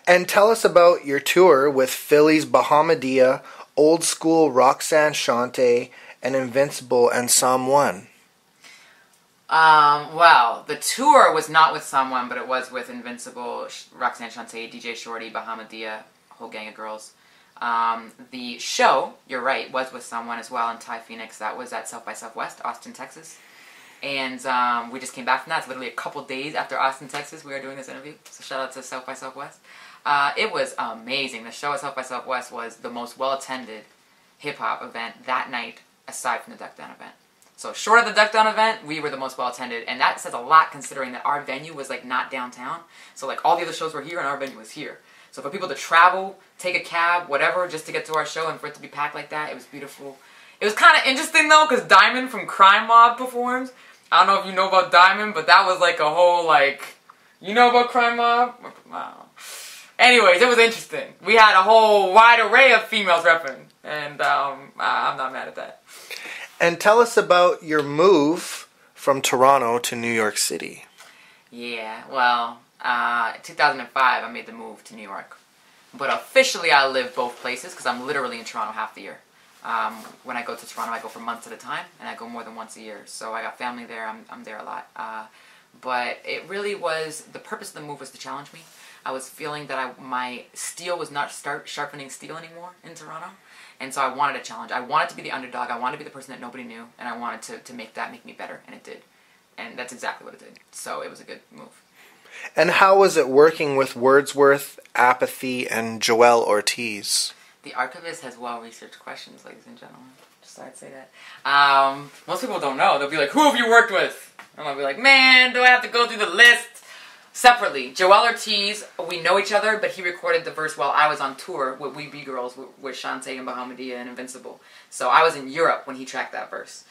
And tell us about your tour with Philly's Bahamadia, Old School Roxanne Shante, and Invincible and Psalm 1. Well, the tour was not with someone, but it was with Invincible, Roxanne Shante, DJ Shorty, Bahamadia, whole gang of girls. The show, you're right, was with someone as well in Ty Phoenix. That was at South by Southwest, Austin, Texas. And we just came back from that. It's literally a couple days after Austin, Texas, we were doing this interview. So shout out to South by Southwest. It was amazing. The show at South by Southwest was the most well-attended hip-hop event that night, aside from the Duck Down event. So short of the Duck Down event, we were the most well-attended. And that says a lot considering that our venue was like not downtown. So like all the other shows were here and our venue was here. So for people to travel, take a cab, whatever, just to get to our show and for it to be packed like that, it was beautiful. It was kind of interesting though, because Diamond from Crime Mob performs. I don't know if you know about Diamond, but that was like a whole like, you know about Crime Mob? Wow. Anyways, it was interesting. We had a whole wide array of females repping, and I'm not mad at that. And tell us about your move from Toronto to New York City. Yeah, well, 2005 I made the move to New York. But officially I live both places because I'm literally in Toronto half the year. When I go to Toronto, I go for months at a time, and I go more than once a year. So I got family there, I'm there a lot. But it really was, the purpose of the move was to challenge me. I was feeling that my steel was not sharpening steel anymore in Toronto. And so I wanted a challenge. I wanted to be the underdog. I wanted to be the person that nobody knew. And I wanted to make me better. And it did. And that's exactly what it did. So it was a good move. And how was it working with Wordsworth, Apathy, and Joel Ortiz? The Archivest has well-researched questions, ladies and gentlemen. Just thought I'd say that. Most people don't know. They'll be like, who have you worked with? And I'll be like, man, do I have to go through the list? Separately, Joel Ortiz, we know each other, but he recorded the verse while I was on tour with We Be Girls with Shante and Bahamadia and Invincible. So I was in Europe when he tracked that verse,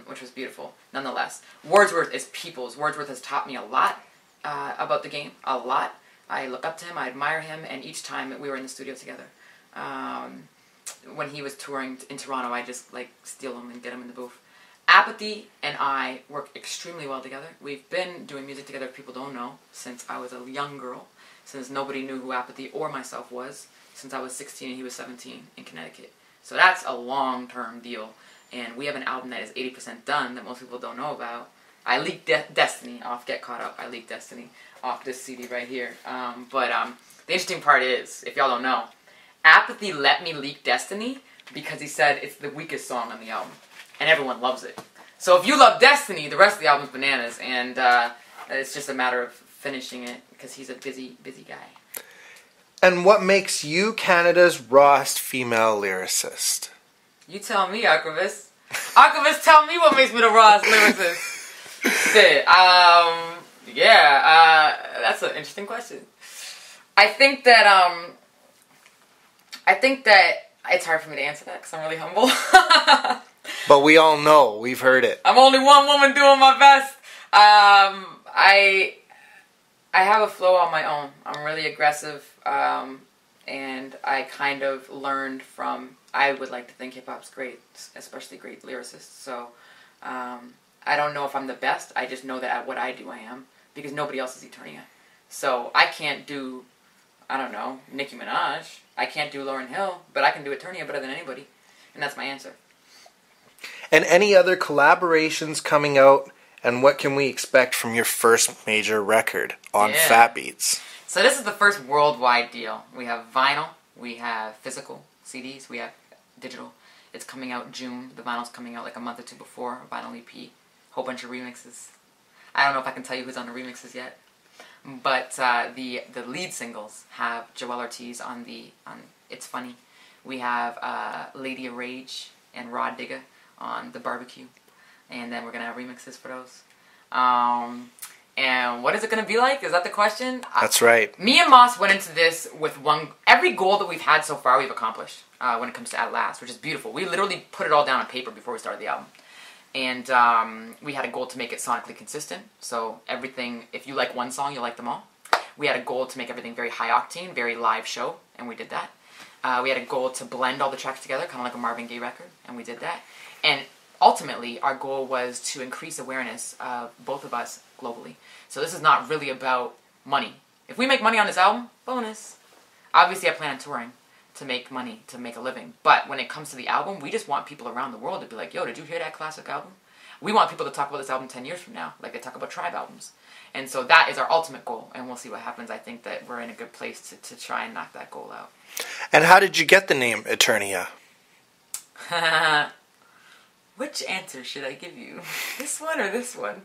which was beautiful, nonetheless. Wordsworth is people's. Wordsworth has taught me a lot about the game, a lot. I look up to him, I admire him, and each time we were in the studio together. When he was touring in Toronto, I just like steal him and get him in the booth. Apathy and I work extremely well together. We've been doing music together, if people don't know, since I was a young girl, since nobody knew who Apathy or myself was, since I was 16 and he was 17 in Connecticut. So that's a long-term deal, and we have an album that is 80% done that most people don't know about. I leaked Destiny off Get Caught Up. I leaked Destiny off this CD right here. But the interesting part is, if y'all don't know, Apathy let me leak Destiny because he said it's the weakest song on the album. And everyone loves it. So if you love Destiny, the rest of the album's bananas, and it's just a matter of finishing it because he's a busy, busy guy. And what makes you Canada's rawest female lyricist? You tell me, Archivest. Archivest, tell me what makes me the rawest lyricist. Shit. That's an interesting question. I think that it's hard for me to answer that because I'm really humble. But we all know. We've heard it. I'm only one woman doing my best. I have a flow on my own. I'm really aggressive. And I kind of learned from, I would like to think hip-hop's great, especially great lyricists. So I don't know if I'm the best. I just know that at what I do I am. Because nobody else is Eternia. So I can't do, I don't know, Nicki Minaj. I can't do Lauryn Hill. But I can do Eternia better than anybody. And that's my answer. And any other collaborations coming out, and what can we expect from your first major record on Fat Beats? So this is the first worldwide deal. We have vinyl, we have physical CDs, we have digital. It's coming out June. The vinyl's coming out like a month or two before, a vinyl EP. Whole bunch of remixes. I don't know if I can tell you who's on the remixes yet. But the lead singles have Joel Ortiz on It's Funny. We have Lady of Rage and Rod Digga on The Barbecue. And then we're going to have remixes for those. And what is it going to be like? Is that the question? That's right. Me and Moss went into this with every goal that we've had so far we've accomplished when it comes to At Last, which is beautiful. We literally put it all down on paper before we started the album. And we had a goal to make it sonically consistent. So everything, if you like one song, you'll like them all. We had a goal to make everything very high octane, very live show, and we did that. We had a goal to blend all the tracks together, kind of like a Marvin Gaye record, and we did that. And ultimately, our goal was to increase awareness of both of us globally. So this is not really about money. If we make money on this album, bonus. Obviously, I plan on touring to make money, to make a living. But when it comes to the album, we just want people around the world to be like, yo, did you hear that classic album? We want people to talk about this album 10 years from now, like they talk about Tribe albums. And so that is our ultimate goal, and we'll see what happens. I think that we're in a good place to try and knock that goal out. And how did you get the name Eternia? Which answer should I give you? This one or this one?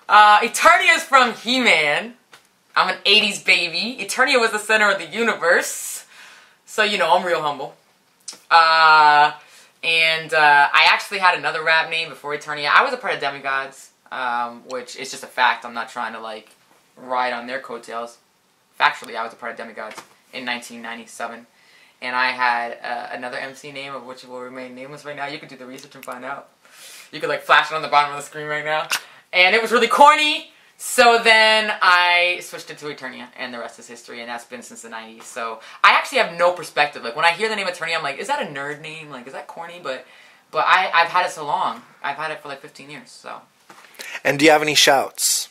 Eternia is from He-Man. I'm an 80s baby. Eternia was the center of the universe. So, you know, I'm real humble. I actually had another rap name before Eternia. I was a part of Demigods, which is just a fact. I'm not trying to, like, ride on their coattails. Factually, I was a part of Demigods in 1997. And I had another MC name, of which will remain nameless right now. You could do the research and find out. You could, like, flash it on the bottom of the screen right now. And it was really corny. So then I switched it to Eternia, and the rest is history, and that's been since the 90s. So I actually have no perspective. Like, when I hear the name Eternia, I'm like, is that a nerd name? Like, is that corny? But I've had it so long. I've had it for like 15 years, so. And do you have any shouts?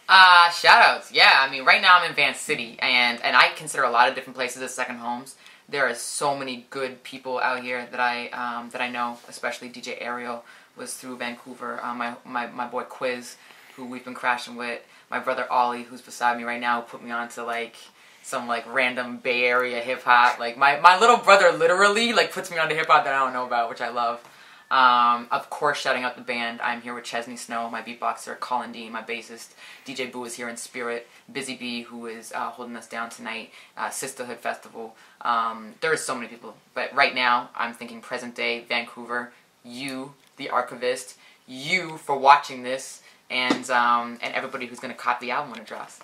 Shoutouts. Yeah, I mean, right now I'm in Van City, and I consider a lot of different places as second homes. There are so many good people out here that I know, especially DJ Ariel was through Vancouver. My boy Quiz, who we've been crashing with, my brother Ollie, who's beside me right now, put me on to like some like random Bay Area hip hop. Like my little brother literally like puts me on to hip hop that I don't know about, which I love. Of course, shouting out the band. I'm here with Chesney Snow, my beatboxer, Colin D, my bassist. DJ Boo is here in spirit. Busy B, who is holding us down tonight. Sisterhood Festival. There are so many people, but right now I'm thinking present day Vancouver. You, the Archivest. You for watching this. And everybody who's going to cop the album when it drops.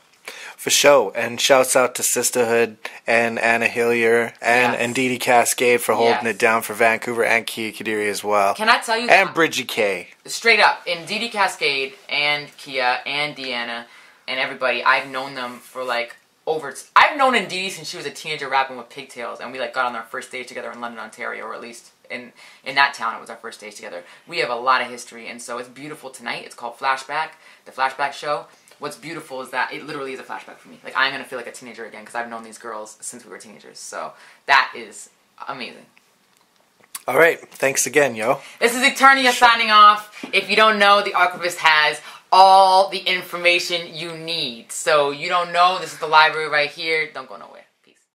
For sure. And shouts out to Sisterhood and Anna Hillier and Didi Cascade for holding it down for Vancouver, and Kia Kadiri as well. Can I tell you and Bridgie K. Straight up, in Didi Cascade and Kia and Deanna and everybody, I've known them for like I've known Didi since she was a teenager rapping with Pigtails, and we like got on our first stage together in London, Ontario, or at least in that town it was our first stage together. We have a lot of history, and so it's beautiful tonight. It's called Flashback, the Flashback show. What's beautiful is that it literally is a flashback for me. Like, I'm going to feel like a teenager again because I've known these girls since we were teenagers. So that is amazing. All right. Thanks again, yo. This is Eternia signing off. If you don't know, the Archivist has all the information you need. So you don't know, this is the library right here. Don't go nowhere.